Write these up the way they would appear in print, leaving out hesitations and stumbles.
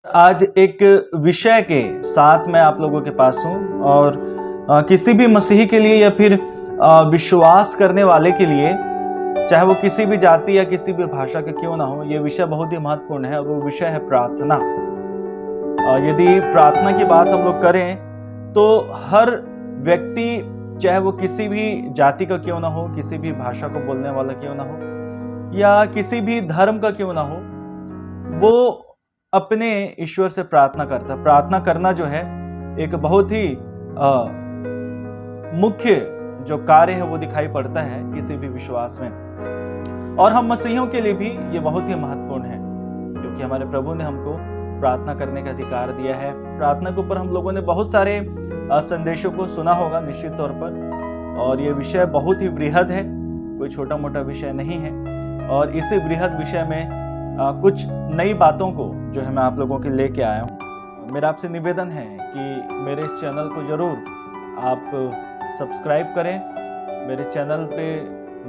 आज एक विषय के साथ मैं आप लोगों के पास हूं और किसी भी मसीही के लिए या फिर विश्वास करने वाले के लिए, चाहे वो किसी भी जाति या किसी भी भाषा का क्यों ना हो, ये विषय बहुत ही महत्वपूर्ण है और वो विषय है प्रार्थना। यदि प्रार्थना की बात हम लोग करें तो हर व्यक्ति, चाहे वो किसी भी जाति का क्यों ना हो, किसी भी भाषा को बोलने वाला क्यों ना हो या किसी भी धर्म का क्यों ना हो, वो अपने ईश्वर से प्रार्थना करता है। प्रार्थना करना जो है एक बहुत ही मुख्य जो कार्य है वो दिखाई पड़ता है किसी भी विश्वास में। और हम मसीहियों के लिए भी ये बहुत ही महत्वपूर्ण है, क्योंकि हमारे प्रभु ने हमको प्रार्थना करने का अधिकार दिया है। प्रार्थना के ऊपर हम लोगों ने बहुत सारे संदेशों को सुना होगा निश्चित तौर पर, और ये विषय बहुत ही बृहद है, कोई छोटा मोटा विषय नहीं है। और इसी बृहद विषय में कुछ नई बातों को जो है मैं आप लोगों के लेके आया हूँ। मेरा आपसे निवेदन है कि मेरे इस चैनल को जरूर आप सब्सक्राइब करें, मेरे चैनल पे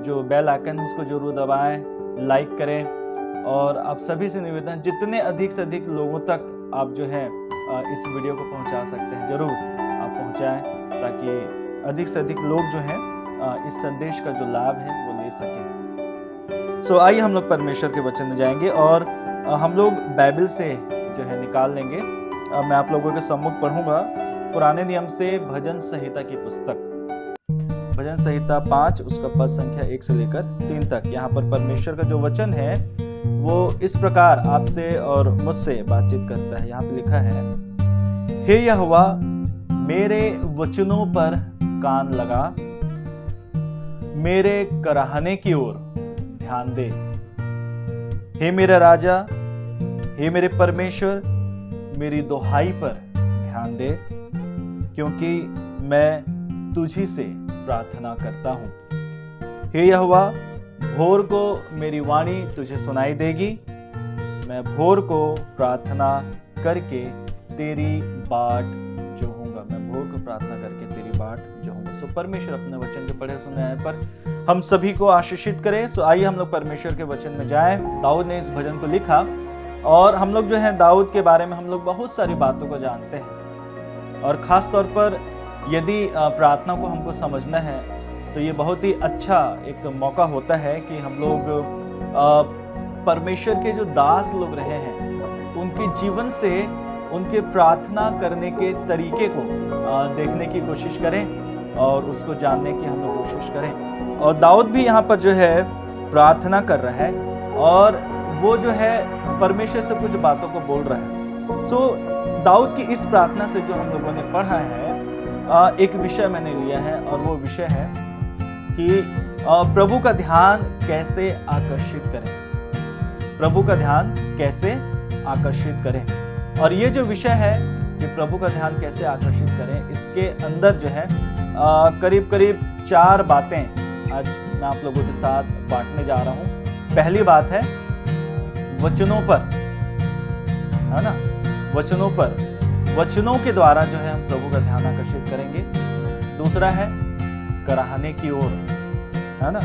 जो बेल आइकन है उसको जरूर दबाएं, लाइक करें, और आप सभी से निवेदन जितने अधिक से अधिक लोगों तक आप जो है इस वीडियो को पहुंचा सकते हैं जरूर आप पहुंचाएं, ताकि अधिक से अधिक लोग जो हैं इस संदेश का जो लाभ है वो ले सकें। आइए हम लोग परमेश्वर के वचन में जाएंगे और हम लोग बाइबल से जो है निकाल लेंगे। मैं आप लोगों के सम्मुख पढ़ूंगा पुराने नियम से भजन संहिता की पुस्तक, भजन संहिता 5, उसका पद संख्या 1 से लेकर 3 तक। यहाँ पर परमेश्वर का जो वचन है वो इस प्रकार आपसे और मुझसे बातचीत करता है। यहाँ पे लिखा है, हे यहोवा मेरे वचनों पर कान लगा, मेरे कराहने की ओर ध्यान दे। हे मेरा राजा, हे मेरे परमेश्वर, मेरी दुहाई पर ध्यान दे, क्योंकि मैं तुझी से प्रार्थना करता हूं। हे यहोवा, भोर को मेरी वाणी तुझे सुनाई देगी, मैं भोर को प्रार्थना करके तेरी बाट जोहूंगा। मैं भोर को प्रार्थना करके तेरी बाट जोहूंगा। परमेश्वर अपने वचन के पढ़े सुने आए पर हम सभी को आशीषित करें। आइए हम लोग परमेश्वर के वचन में जाएं। दाऊद ने इस भजन को लिखा और हम लोग जो है दाऊद के बारे में हम लोग बहुत सारी बातों को जानते हैं, और खास तौर पर यदि प्रार्थना को हमको समझना है तो ये बहुत ही अच्छा एक मौका होता है कि हम लोग परमेश्वर के जो दास लोग रहे हैं उनके जीवन से उनके प्रार्थना करने के तरीके को देखने की कोशिश करें और उसको जानने की हम लोग कोशिश करें। और दाऊद भी यहाँ पर जो है प्रार्थना कर रहा है और वो जो है परमेश्वर से कुछ बातों को बोल रहा है। दाऊद की इस प्रार्थना से जो हम लोगों ने पढ़ा है, एक विषय मैंने लिया है और वो विषय है कि प्रभु का ध्यान कैसे आकर्षित करें। प्रभु का ध्यान कैसे आकर्षित करें। और ये जो विषय है कि प्रभु का ध्यान कैसे आकर्षित करें, इसके अंदर जो है करीब करीब 4 बातें आज मैं आप लोगों के साथ बांटने जा रहा हूं। पहली बात है वचनों पर, है ना, वचनों पर, वचनों के द्वारा जो है हम प्रभु का ध्यान आकर्षित करेंगे। दूसरा है कराहने की ओर, है ना,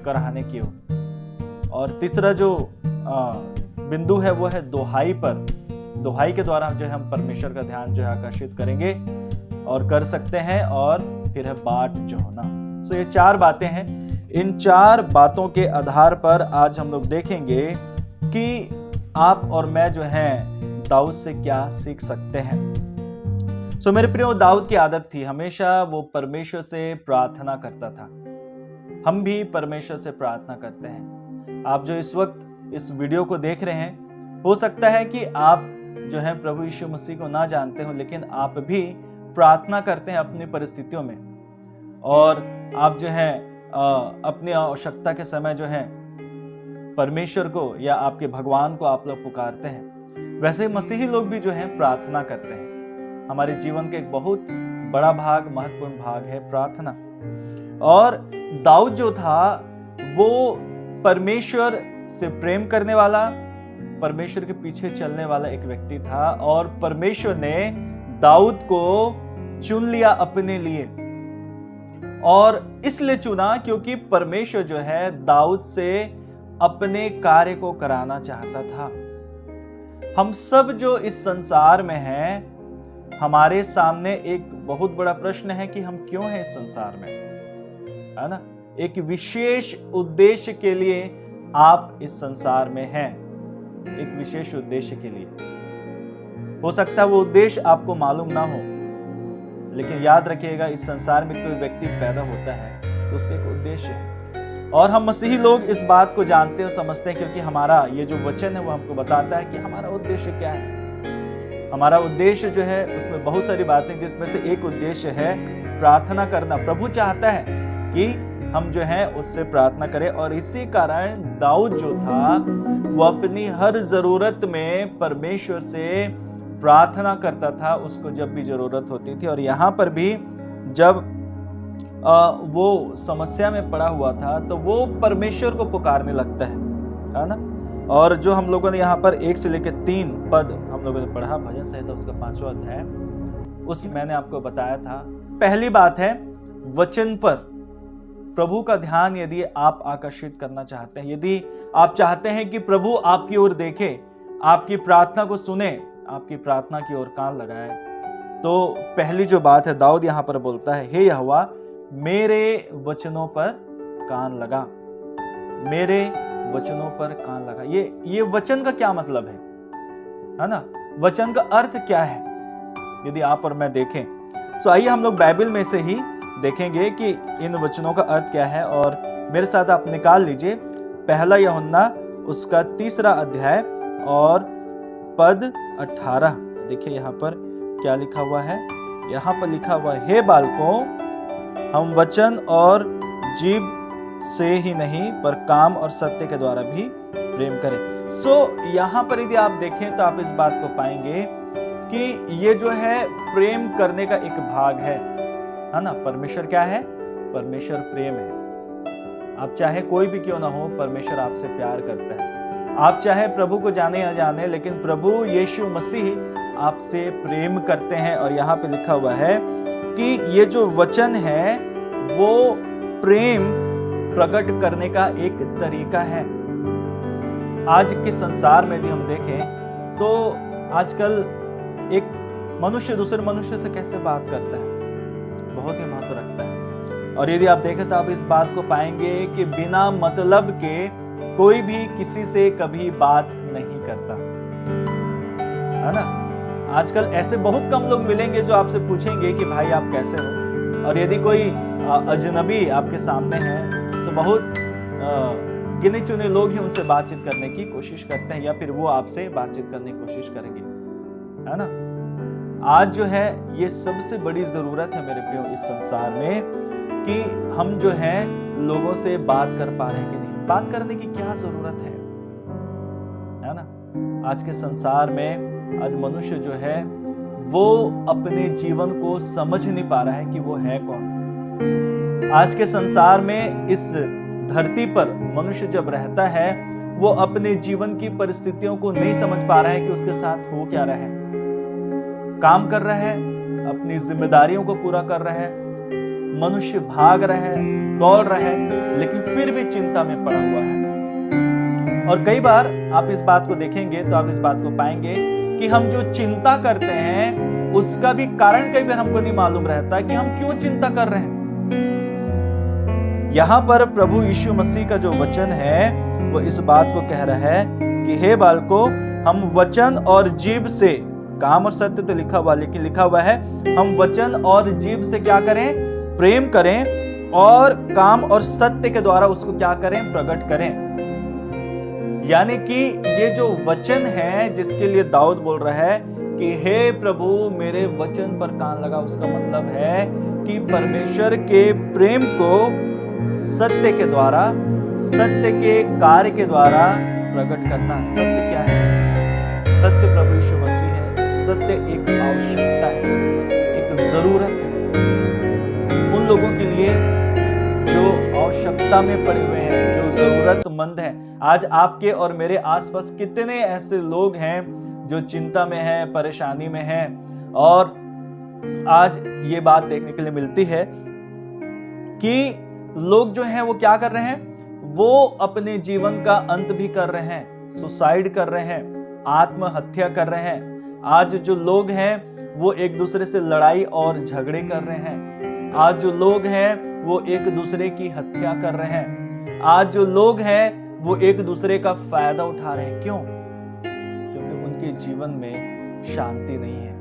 कराहने की ओर। और तीसरा जो बिंदु है वो है दोहाई पर। दोहाई के द्वारा जो है हम परमेश्वर का ध्यान जो है आकर्षित करेंगे और कर सकते हैं। और फिर है बाट जो होना। ये 4 बातें हैं। इन 4 बातों के आधार पर आज हम लोग देखेंगे कि आप और मैं जो हैं दाऊद से क्या सीख सकते हैं। मेरे प्रियो, दाऊद की आदत थी, हमेशा वो परमेश्वर से प्रार्थना करता था। हम भी परमेश्वर से प्रार्थना करते हैं। आप जो इस वक्त इस वीडियो को देख रहे हैं, हो सकता है कि आप जो है प्रभु यीशु मसीह को ना जानते हो, लेकिन आप भी प्रार्थना करते हैं अपनी परिस्थितियों में, और आप जो है अपनी आवश्यकता के समय जो है परमेश्वर को या आपके भगवान को आप लोग पुकारते हैं। वैसे मसीही लोग भी जो है प्रार्थना करते हैं। हमारे जीवन का एक बहुत बड़ा भाग, महत्वपूर्ण भाग है प्रार्थना। और दाऊद जो था वो परमेश्वर से प्रेम करने वाला, परमेश्वर के पीछे चलने वाला एक व्यक्ति था, और परमेश्वर ने दाऊद को चुन लिया अपने लिए। और इसलिए चुना क्योंकि परमेश्वर जो है दाऊद से अपने कार्य को कराना चाहता था। हम सब जो इस संसार में हैं, हमारे सामने एक बहुत बड़ा प्रश्न है कि हम क्यों हैं इस संसार में, है ना। एक विशेष उद्देश्य के लिए आप इस संसार में हैं, एक विशेष उद्देश्य के लिए। हो सकता है वो उद्देश्य आपको मालूम ना हो, लेकिन याद रखिएगा, इस संसार में कोई व्यक्ति पैदा होता है तो उसका एक उद्देश्य है। और हम मसीही लोग इस बात को जानते और समझते हैं, क्योंकि हमारा ये जो वचन है वो हमको बताता है कि हमारा उद्देश्य क्या है। हमारा उद्देश्य जो है उसमें बहुत सारी बातें, जिसमें से एक उद्देश्य है प्रार्थना करना। प्रभु चाहता है कि हम जो है उससे प्रार्थना करें, और इसी कारण दाऊद जो था वो अपनी हर जरूरत में परमेश्वर से प्रार्थना करता था, उसको जब भी जरूरत होती थी। और यहाँ पर भी जब वो समस्या में पड़ा हुआ था तो वो परमेश्वर को पुकारने लगता है ना। और जो हम लोगों ने यहाँ पर 1 से लेकर 3 पद हम लोगों ने पढ़ा, भजन संहिता उसका 5वां अध्याय, उस मैंने आपको बताया था। पहली बात है वचन पर प्रभु का ध्यान यदि आप आकर्षित करना चाहते हैं, यदि आप चाहते हैं कि प्रभु आपकी ओर देखे, आपकी प्रार्थना को सुने, आपकी प्रार्थना की ओर कान लगाए, तो पहली जो बात है, दाऊद यहाँ पर बोलता है, हे यहोवा मेरे वचनों पर कान लगा, मेरे वचनों पर कान लगा। ये वचन का क्या मतलब है ना। वचन का अर्थ क्या है यदि आप और मैं देखें, तो आइए हम लोग बाइबल में से ही देखेंगे कि इन वचनों का अर्थ क्या है। और मेरे साथ आप निकाल लीजिए 1 यूहन्ना उसका 3 अध्याय और पद 18। देखिए यहाँ पर क्या लिखा हुआ है। यहाँ पर लिखा हुआ है, हे बालकों हम वचन और जीभ से ही नहीं पर काम और सत्य के द्वारा भी प्रेम करें। यहाँ पर यदि आप देखें तो आप इस बात को पाएंगे कि ये जो है प्रेम करने का एक भाग है ना। परमेश्वर क्या है? परमेश्वर प्रेम है। आप चाहे कोई भी क्यों ना हो, परमेश्वर आपसे प्यार करता है। आप चाहे प्रभु को जाने या जाने, लेकिन प्रभु यीशु मसीह आपसे प्रेम करते हैं। और यहाँ पे लिखा हुआ है कि ये जो वचन है वो प्रेम प्रकट करने का एक तरीका है। आज के संसार में यदि हम देखें तो आजकल एक मनुष्य दूसरे मनुष्य से कैसे बात करता है, बहुत ही महत्व रखता है। और यदि आप देखें तो आप इस बात को पाएंगे कि बिना मतलब के कोई भी किसी से कभी बात नहीं करता, है ना। आजकल ऐसे बहुत कम लोग मिलेंगे जो आपसे पूछेंगे कि भाई आप कैसे हो। और यदि कोई अजनबी आपके सामने है तो बहुत गिने चुने लोग ही उनसे बातचीत करने की कोशिश करते हैं, या फिर वो आपसे बातचीत करने की कोशिश करेंगे, है ना। आज जो है ये सबसे बड़ी जरूरत है मेरे प्रियो इस संसार में, कि हम जो है लोगों से बात कर पा रहे हैं कि नहीं। बात करने की क्या जरूरत है ना। आज के संसार में आज मनुष्य जो है वो अपने जीवन को समझ नहीं पा रहा है कि वो है कौन। आज के संसार में इस धरती पर मनुष्य जब रहता है वो अपने जीवन की परिस्थितियों को नहीं समझ पा रहा है कि उसके साथ हो क्या रहा है। काम कर रहा है, अपनी जिम्मेदारियों को पूरा कर रहा है, मनुष्य भाग रहा है, दौड़ रहा है, लेकिन फिर भी चिंता में पड़ा हुआ है। और कई बार आप इस बात को देखेंगे तो आप इस बात को पाएंगे कि हम जो चिंता करते हैं उसका भी कारण कई बार हमको नहीं मालूम रहता कि हम क्यों चिंता कर रहे हैं। यहां पर प्रभु यीशु मसीह का जो वचन है वो इस बात को कह रहा है कि हे बालकों हम वचन और जीभ से, काम और सत्य तो लिखा हुआ, लेकिन लिखा हुआ है हम वचन और जीभ से क्या करें? प्रेम करें, और काम और सत्य के द्वारा उसको क्या करें? प्रकट करें। यानी कि ये जो वचन है जिसके लिए दाऊद बोल रहा है कि हे प्रभु मेरे वचन पर कान लगा, उसका मतलब है कि परमेश्वर के प्रेम को सत्य के द्वारा, सत्य के कार्य के द्वारा प्रकट करना। सत्य क्या है? सत्य प्रभु यीशु मसीह है। सत्य एक आवश्यकता है, एक जरूरत है उन लोगों के लिए जो आवश्यकता में पड़े हुए हैं, जो जरूरतमंद हैं। आज आपके और मेरे आसपास कितने ऐसे लोग हैं जो चिंता में हैं, परेशानी में हैं। और आज ये बात देखने के लिए मिलती है कि लोग जो हैं वो क्या कर रहे हैं? वो अपने जीवन का अंत भी कर रहे हैं, सुसाइड कर रहे हैं, आत्महत्या कर रहे हैं। आज जो लोग हैं वो एक दूसरे से लड़ाई और झगड़े कर रहे हैं। आज जो लोग हैं वो एक दूसरे की हत्या कर रहे हैं। आज जो लोग हैं वो एक दूसरे का फायदा उठा रहे हैं। क्यों? क्योंकि उनके जीवन में शांति नहीं है।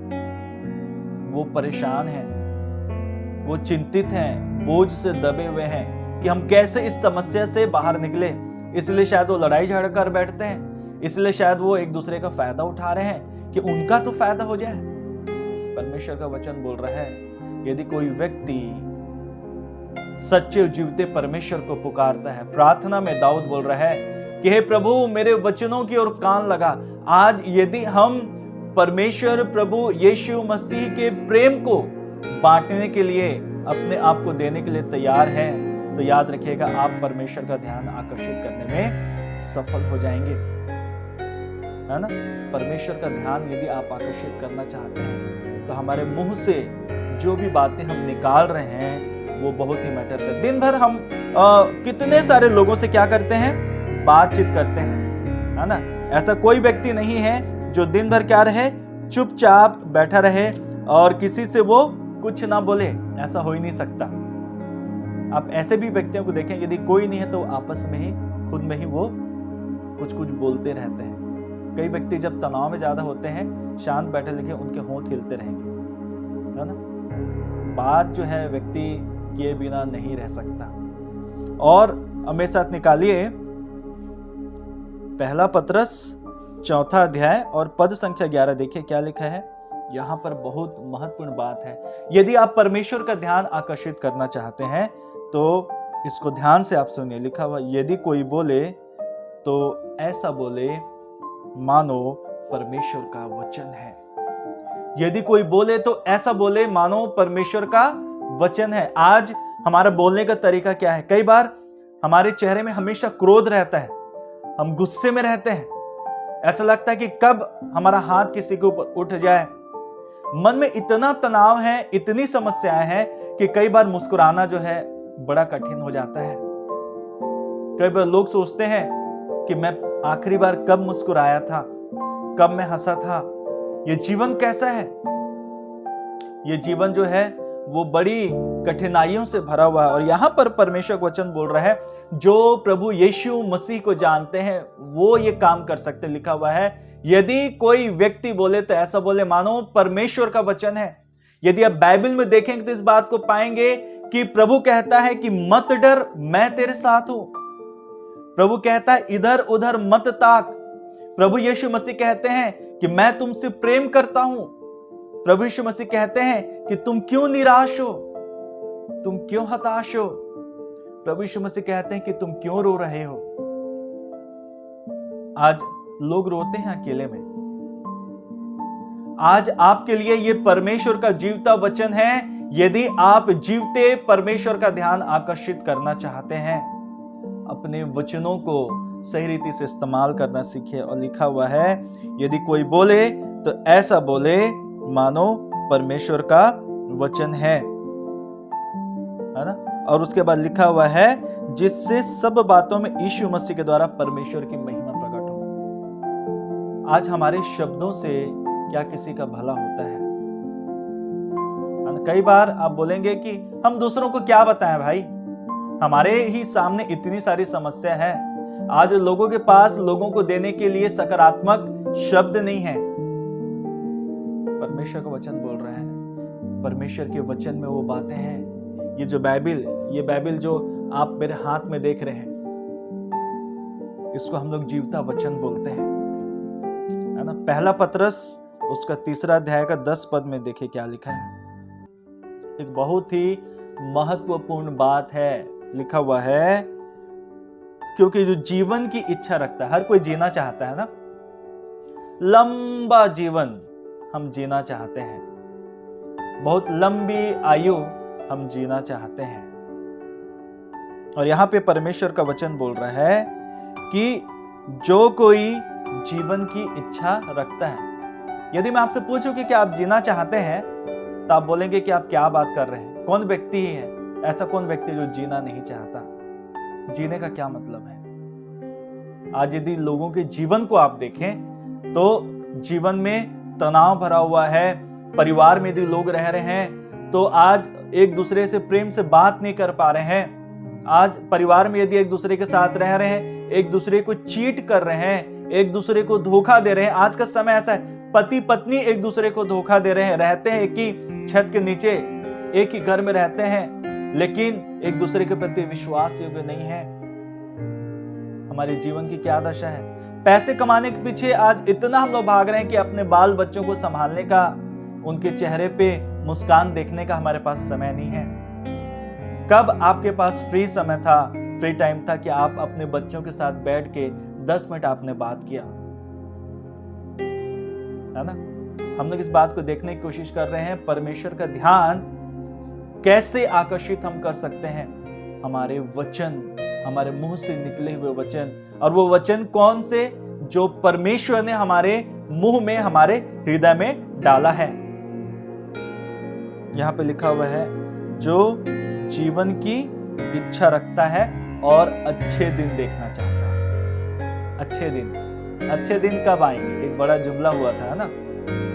वो परेशान हैं, वो चिंतित हैं, बोझ से दबे हुए हैं कि हम कैसे इस समस्या से बाहर निकले। इसलिए शायद वो लड़ाई झगड़ कर बैठते हैं। इसलिए शायद वो एक दूसरे का फायदा उठा रहे हैं कि उनका तो फायदा हो जाए। परमेश्वर का वचन बोल रहा है, यदि कोई व्यक्ति सच्चे जीवते परमेश्वर को पुकारता है, प्रार्थना में दाऊद बोल रहा है कि हे प्रभु मेरे वचनों की ओर कान लगा। आज यदि हम परमेश्वर प्रभु यीशु मसीह के प्रेम को बांटने के लिए, अपने आप को देने के लिए तैयार हैं, तो याद रखिएगा आप परमेश्वर का ध्यान आकर्षित करने में सफल हो जाएंगे, है ना। परमेश्वर का ध्यान यदि आप आकर्षित करना चाहते हैं तो हमारे मुंह से जो भी बातें हम निकाल रहे हैं वो बहुत ही मैटर करते हैं। दिन भर हम कितने सारे लोगों से क्या करते हैं, बातचीत करते हैं, है ना। ऐसा कोई व्यक्ति नहीं है जो दिन भर क्या रहे, चुपचाप बैठा रहे और किसी से वो कुछ ना बोले। ऐसा हो ही नहीं सकता। आप ऐसे भी व्यक्तियों को देखें, यदि कोई नहीं है तो आपस में ही, खुद में ही वो कुछ कुछ बोलते रहते हैं। कई व्यक्ति जब तनाव में ज्यादा होते हैं, शांत बैठे लिखे उनके होंठ हिलते रहेंगे, है ना। बात जो है व्यक्ति किए बिना नहीं रह सकता। और मेरे साथ निकालिए पहला पतरस 4 अध्याय और पद संख्या 11। देखिए क्या लिखा है यहाँ पर। बहुत महत्वपूर्ण बात है। यदि आप परमेश्वर का ध्यान आकर्षित करना चाहते हैं तो इसको ध्यान से आप सुनिए। लिखा हुआ, यदि कोई बोले तो ऐसा बोले मानो परमेश्वर का वचन है। यदि कोई बोले तो ऐसा बोले मानो परमेश्वर का वचन है। आज हमारा बोलने का तरीका क्या है? कई बार हमारे चेहरे में हमेशा क्रोध रहता है, हम गुस्से में रहते हैं। ऐसा लगता है कि कब हमारा हाथ किसी के ऊपर उठ जाए। मन में इतना तनाव है, इतनी समस्याएं हैं कि कई बार मुस्कुराना जो है बड़ा कठिन हो जाता है। कई बार लोग सोचते हैं कि मैं आखिरी बार कब मुस्कुराया था, कब मैं हंसा था। ये जीवन कैसा है? ये जीवन जो है वो बड़ी कठिनाइयों से भरा हुआ है। और यहां पर परमेश्वर का वचन बोल रहा है, जो प्रभु यीशु मसीह को जानते हैं वो ये काम कर सकते। लिखा हुआ है, यदि कोई व्यक्ति बोले तो ऐसा बोले मानो परमेश्वर का वचन है। यदि आप बाइबल में देखेंगे तो इस बात को पाएंगे कि प्रभु कहता है कि मत डर, मैं तेरे साथ हूं। प्रभु कहता है इधर उधर मत ताक। प्रभु यीशु मसीह कहते हैं कि मैं तुमसे प्रेम करता हूं। प्रभु यीशु मसीह कहते हैं कि तुम क्यों निराश हो, तुम क्यों हताश हो। प्रभु यीशु मसीह कहते हैं कि तुम क्यों रो रहे हो। आज लोग रोते हैं अकेले में। आज आपके लिए यह परमेश्वर का जीवता वचन है। यदि आप जीवते परमेश्वर का ध्यान आकर्षित करना चाहते हैं, अपने वचनों को सही रीति से इस्तेमाल करना सीखे। और लिखा हुआ है, यदि कोई बोले तो ऐसा बोले मानो परमेश्वर का वचन है ना। और उसके बाद लिखा हुआ है, जिससे सब बातों में यीशु मसीह के द्वारा परमेश्वर की महिमा प्रकट हो। आज हमारे शब्दों से क्या किसी का भला होता है? कई बार आप बोलेंगे कि हम दूसरों को क्या बताएं भाई, हमारे ही सामने इतनी सारी समस्या है। आज लोगों के पास लोगों को देने के लिए सकारात्मक शब्द नहीं है। परमेश्वर का वचन बोल रहा है, परमेश्वर के वचन में वो बातें हैं। ये जो बाइबल जो आप मेरे हाथ में देख रहे हैं, इसको हम लोग जीवता वचन बोलते हैं, है ना। पहला पतरस उसका 3 अध्याय का 10 पद में देखिए क्या लिखा है। एक बहुत ही महत्वपूर्ण बात है। लिखा हुआ है, क्योंकि जो जीवन की इच्छा रखता है, हर कोई जीना चाहता है ना, लंबा जीवन हम जीना चाहते हैं, बहुत लंबी आयु हम जीना चाहते हैं। और यहां पे परमेश्वर का वचन बोल रहा है कि जो कोई जीवन की इच्छा रखता है। यदि मैं आपसे पूछूं कि क्या आप जीना चाहते हैं, तो आप बोलेंगे कि आप क्या बात कर रहे हैं, कौन व्यक्ति ही है ऐसा, कौन व्यक्ति जो जीना नहीं चाहता। जीने का क्या मतलब है? आज यदि लोगों के जीवन को आप देखें, तो जीवन में तनाव भरा हुआ है, परिवार में यदि लोग रह रहे हैं तो आज एक दूसरे से प्रेम से बात नहीं कर पा रहे हैं। आज परिवार में यदि एक दूसरे के साथ रह रहे हैं, एक दूसरे को चीट कर रहे हैं, एक दूसरे को धोखा दे रहे हैं। आज का समय ऐसा है, पति पत्नी एक दूसरे को धोखा दे रहे हैं, रहते हैं एक ही छत के नीचे, एक ही घर में रहते हैं, लेकिन एक दूसरे के प्रति विश्वास योग्य नहीं है। हमारे जीवन की क्या दशा है? पैसे कमाने के पीछे आज इतना हम लोग भाग रहे हैं कि अपने बाल बच्चों को संभालने का, उनके चेहरे पे मुस्कान देखने का हमारे पास समय नहीं है। कब आपके पास फ्री समय था, फ्री टाइम था कि आप अपने बच्चों के साथ बैठ के 10 मिनट आपने बात किया, है ना? हम लोग इस बात को देखने की कोशिश कर रहे हैं, परमेश्वर का ध्यान कैसे आकर्षित हम कर सकते हैं? हमारे वचन, हमारे मुंह से निकले हुए वचन। और वो वचन कौन से? जो परमेश्वर ने हमारे मुंह में, हमारे हृदय में डाला है। यहां पे लिखा हुआ है, जो जीवन की इच्छा रखता है और अच्छे दिन देखना चाहता है। अच्छे दिन, अच्छे दिन कब आएंगे? एक बड़ा जुमला हुआ था, है ना?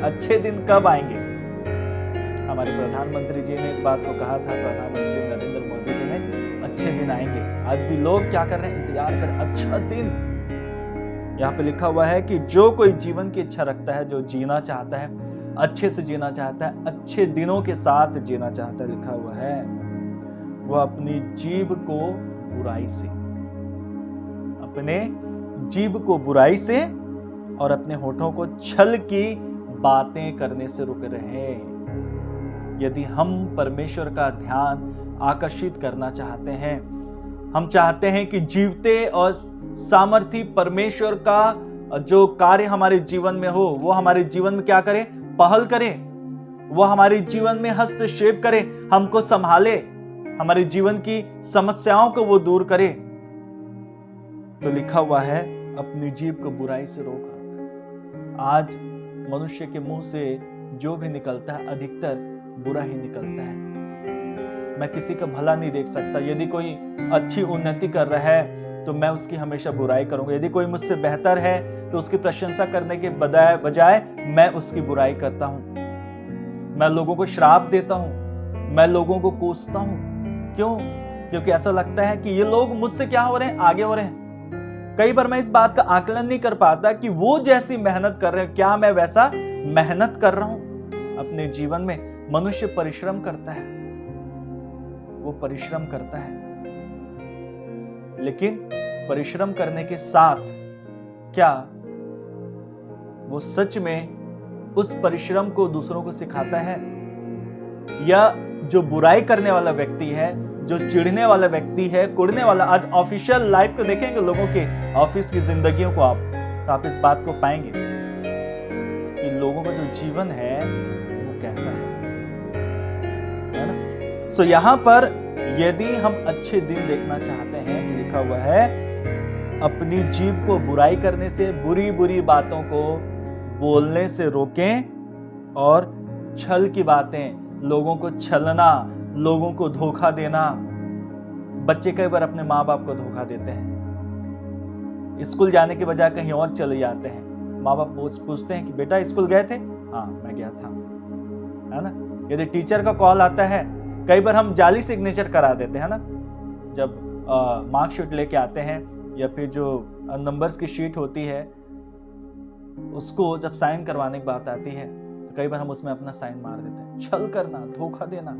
अच्छे दिन कब आएंगे? हमारे प्रधानमंत्री जी ने इस बात को कहा था, प्रधानमंत्री नरेंद्र मोदी जी ने, अच्छे दिन आएंगे। आज भी लोग क्या कर रहे हैं? इंतजार कर अच्छा दिन। यहाँ पे लिखा हुआ है कि जो कोई जीवन की इच्छा रखता है, जो जीना चाहता है, अच्छे से जीना चाहता है, अच्छे दिनों के साथ जीना चाहता है, लिखा हुआ है, वो अपनी जीभ को बुराई से, अपने जीभ को बुराई से और अपने होठों को छल की बातें करने से रुक रहे। यदि हम परमेश्वर का ध्यान आकर्षित करना चाहते हैं, हम चाहते हैं कि जीवते और सामर्थी परमेश्वर का जो कार्य हमारे जीवन में हो, वो हमारे जीवन में क्या करे? पहल करे, वो हमारे जीवन में हस्तक्षेप करे, हमको संभाले, हमारे जीवन की समस्याओं को वो दूर करे। तो लिखा हुआ है, अपनी जीभ को बुराई से रोक रख। आज मनुष्य के मुंह से जो भी निकलता है, अधिकतर बुरा ही निकलता है। मैं किसी का भला नहीं देख सकता। यदि कोई अच्छी उन्नति कर रहा है तो मैं उसकी हमेशा बुराई करूंगा। यदि कोई मुझसे बेहतर है तो उसकी प्रशंसा करने के बजाय मैं उसकी बुराई करता हूं। मैं लोगों को श्राप देता हूं, मैं लोगों को कोसता हूं। क्यों? क्योंकि ऐसा लगता है कि ये लोग मुझसे क्या हो रहे हैं? आगे हो रहे हैं। कई बार मैं इस बात का आकलन नहीं कर पाता कि वो जैसी मेहनत कर रहे हैं, क्या मैं वैसा मेहनत कर रहा हूं? अपने जीवन में मनुष्य परिश्रम करता है, वो परिश्रम करता है, लेकिन परिश्रम करने के साथ क्या वो सच में उस परिश्रम को दूसरों को सिखाता है? या जो बुराई करने वाला व्यक्ति है, जो चिढ़ने वाला व्यक्ति है, कुड़ने वाला, आज ऑफिशियल लाइफ को देखेंगे लोगों के, ऑफिस की जिंदगियों को आप, तो आप इस बात को पाएंगे कि लोगों का जो जीवन है वो कैसा है ना? सो यहां पर यदि हम अच्छे दिन देखना चाहते हैं तो लिखा हुआ है, अपनी जीभ को बुराई करने से, बुरी बुरी बातों को बोलने से रोकें और छल की बातें, लोगों को छलना, लोगों को धोखा देना। बच्चे कई बार अपने माँ बाप को धोखा देते हैं, स्कूल जाने के बजाय कहीं और चले जाते हैं। माँ बाप पूछते हैं कि बेटा स्कूल गए थे? हाँ मैं गया था, है ना? यदि टीचर का कॉल आता है, कई बार हम जाली सिग्नेचर करा देते हैं ना, जब मार्कशीट लेके आते हैं या फिर जो नंबर्स की शीट होती है उसको जब साइन करवाने की बात आती है तो कई बार हम उसमें अपना साइन मार देते हैं। छल करना, धोखा देना,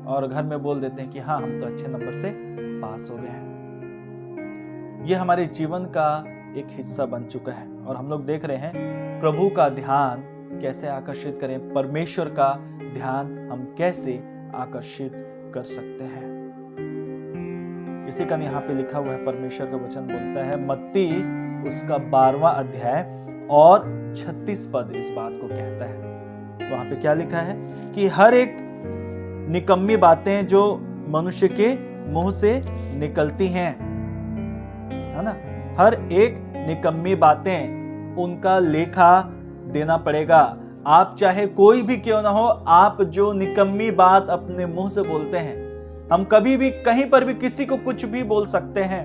और घर में बोल देते हैं कि हाँ हम तो अच्छे नंबर से पास हो गए हैं। ये हमारे जीवन का एक हिस्सा बन चुका है और हम लोग देख रहे हैं प्रभु का ध्यान कैसे आकर्षित करें, परमेश्वर का ध्यान हम कैसे आकर्षित कर सकते हैं। इसी का यहाँ पे लिखा हुआ है, परमेश्वर का वचन बोलता है, मत्ती उसका 12वां अध्याय और 36 पद इस बात को कहता है। वहां पे क्या लिखा है कि हर एक निकम्मी बातें जो मनुष्य के मुंह से निकलती हैं, है ना, हर एक निकम्मी बातें उनका लेखा देना पड़ेगा। आप चाहे कोई भी क्यों ना हो, आप जो निकम्मी बात अपने मुंह से बोलते हैं, हम कभी भी कहीं पर भी किसी को कुछ भी बोल सकते हैं,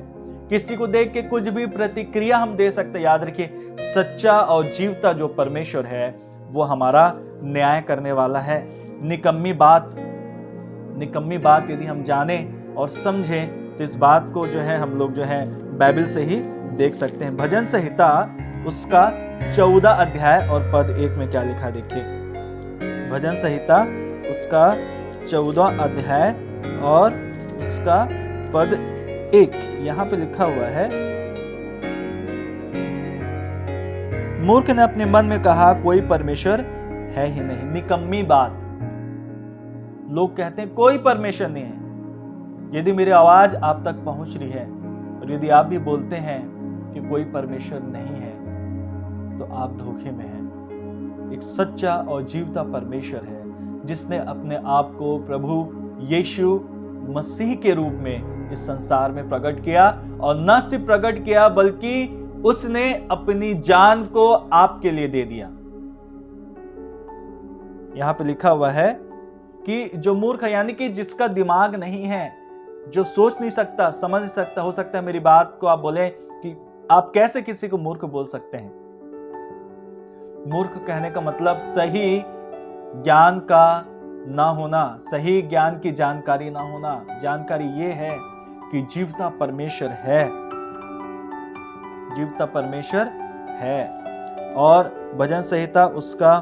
किसी को देख के कुछ भी प्रतिक्रिया हम दे सकते। याद रखिए, सच्चा और जीवता जो परमेश्वर है वो हमारा न्याय करने वाला है। निकम्मी बात यदि हम जाने और समझें तो इस बात को जो है हम लोग जो है बाइबल से ही देख सकते हैं। भजन संहिता उसका 14 अध्याय और पद 1 में क्या लिखा देखिए। भजन संहिता उसका 14 अध्याय और उसका पद 1 यहाँ पे लिखा हुआ है, मूर्ख ने अपने मन में कहा कोई परमेश्वर है ही नहीं। निकम्मी बात, लोग कहते हैं कोई परमेश्वर नहीं है। यदि मेरी आवाज आप तक पहुंच रही है और यदि आप भी बोलते हैं कि कोई परमेश्वर नहीं है, तो आप धोखे में हैं। एक सच्चा और जीवता परमेश्वर है जिसने अपने आप को प्रभु यीशु मसीह के रूप में इस संसार में प्रकट किया, और न सिर्फ प्रकट किया बल्कि उसने अपनी जान को आपके लिए दे दिया। यहां पे लिखा हुआ है कि जो मूर्ख है, यानी कि जिसका दिमाग नहीं है, जो सोच नहीं सकता, समझ नहीं सकता, हो सकता है मेरी बात को आप बोले कि आप कैसे किसी को मूर्ख बोल सकते हैं। मूर्ख कहने का मतलब सही ज्ञान का ना होना, सही ज्ञान की जानकारी ना होना। जानकारी ये है कि जीवता परमेश्वर है, जीवता परमेश्वर है। और भजन संहिता उसका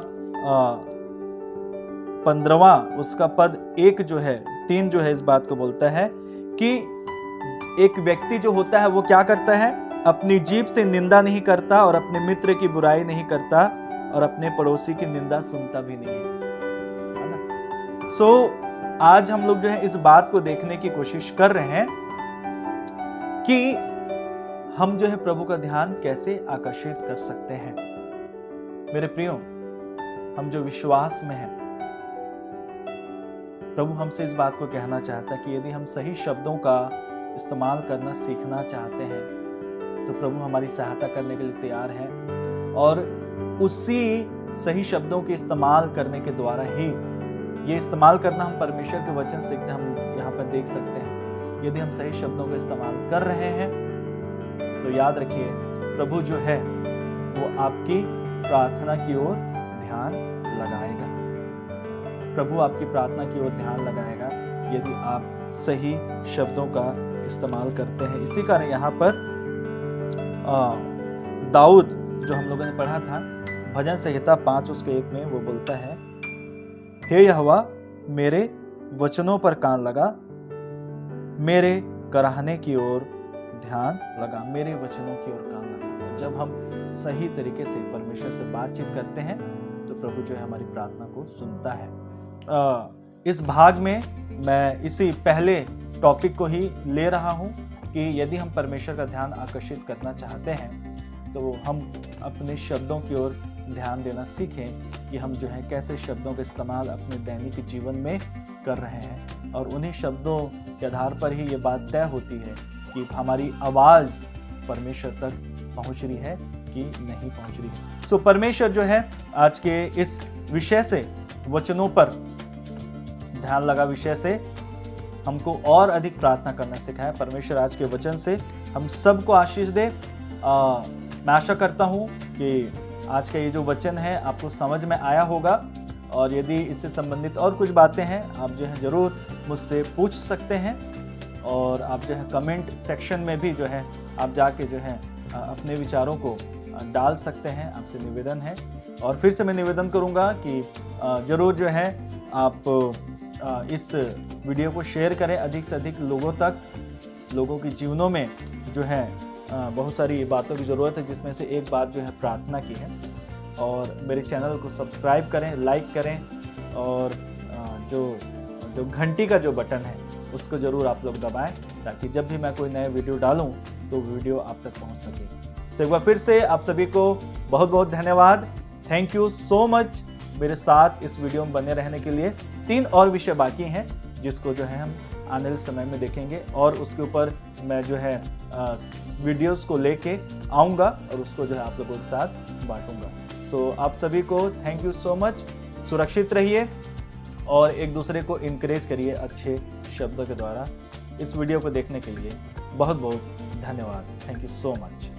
15वां उसका पद 1 जो है 3 जो है इस बात को बोलता है कि एक व्यक्ति जो होता है वो क्या करता है, अपनी जीभ से निंदा नहीं करता और अपने मित्र की बुराई नहीं करता और अपने पड़ोसी की निंदा सुनता भी नहीं है ना। सो आज हम लोग जो है इस बात को देखने की कोशिश कर रहे हैं कि हम जो है प्रभु का ध्यान कैसे आकर्षित कर सकते हैं। मेरे प्रियो, हम जो विश्वास में हैं, प्रभु हमसे इस बात को कहना चाहता है कि यदि हम सही शब्दों का इस्तेमाल करना सीखना चाहते हैं तो प्रभु हमारी सहायता करने के लिए तैयार है, और उसी सही शब्दों के इस्तेमाल करने के द्वारा ही ये इस्तेमाल करना हम परमेश्वर के वचन सीखते हैं। हम यहाँ पर देख सकते हैं यदि हम सही शब्दों का इस्तेमाल कर रहे हैं तो याद रखिए प्रभु जो है वो आपकी प्रार्थना की ओर ध्यान लगाएगा। प्रभु आपकी प्रार्थना की ओर ध्यान लगाएगा यदि आप सही शब्दों का इस्तेमाल करते हैं। इसी कारण यहाँ पर दाऊद जो हम लोगों ने पढ़ा था भजन संहिता 5 उसके 1 में वो बोलता है, हे यहोवा मेरे वचनों पर कान लगा, मेरे कराहने की ओर ध्यान लगा, मेरे वचनों की ओर कान लगा। जब हम सही तरीके से परमेश्वर से बातचीत करते हैं तो प्रभु जो है हमारी प्रार्थना को सुनता है। इस भाग में मैं इसी पहले टॉपिक को ही ले रहा हूं कि यदि हम परमेश्वर का ध्यान आकर्षित करना चाहते हैं तो हम अपने शब्दों की ओर ध्यान देना सीखें कि हम जो है कैसे शब्दों का इस्तेमाल अपने दैनिक जीवन में कर रहे हैं, और उन्हीं शब्दों के आधार पर ही ये बात तय होती है कि हमारी आवाज़ परमेश्वर तक पहुंच रही है कि नहीं पहुंच रही है। सो परमेश्वर जो है आज के इस विषय से, वचनों पर ध्यान लगा विषय से हमको और अधिक प्रार्थना करना सिखाया। परमेश्वर आज के वचन से हम सबको आशीष दे। मैं आशा करता हूँ कि आज का ये जो वचन है आपको समझ में आया होगा, और यदि इससे संबंधित और कुछ बातें हैं आप जो है ज़रूर मुझसे पूछ सकते हैं, और आप जो है कमेंट सेक्शन में भी जो है आप जाके जो है अपने विचारों को डाल सकते हैं। आपसे निवेदन है, और फिर से मैं निवेदन करूंगा कि ज़रूर जो है आप इस वीडियो को शेयर करें अधिक से अधिक लोगों तक। लोगों के जीवनों में जो है बहुत सारी बातों की ज़रूरत है, जिसमें से एक बात जो है प्रार्थना की है। और मेरे चैनल को सब्सक्राइब करें, लाइक करें, और जो घंटी का जो बटन है उसको ज़रूर आप लोग दबाएं, ताकि जब भी मैं कोई नया वीडियो डालूं तो वीडियो आप तक पहुंच सके। तो एक बार फिर से आप सभी को बहुत बहुत धन्यवाद। थैंक यू सो मच मेरे साथ इस वीडियो में बने रहने के लिए। 3 और विषय बाकी हैं जिसको जो है हम आने वाले समय में देखेंगे, और उसके ऊपर मैं जो है वीडियोस को लेके आऊँगा और उसको जो है आप लोगों के साथ बांटूंगा। सो आप सभी को थैंक यू सो मच। सुरक्षित रहिए और एक दूसरे को इनकरेज करिए अच्छे शब्दों के द्वारा। इस वीडियो को देखने के लिए बहुत बहुत धन्यवाद। Thank you so much.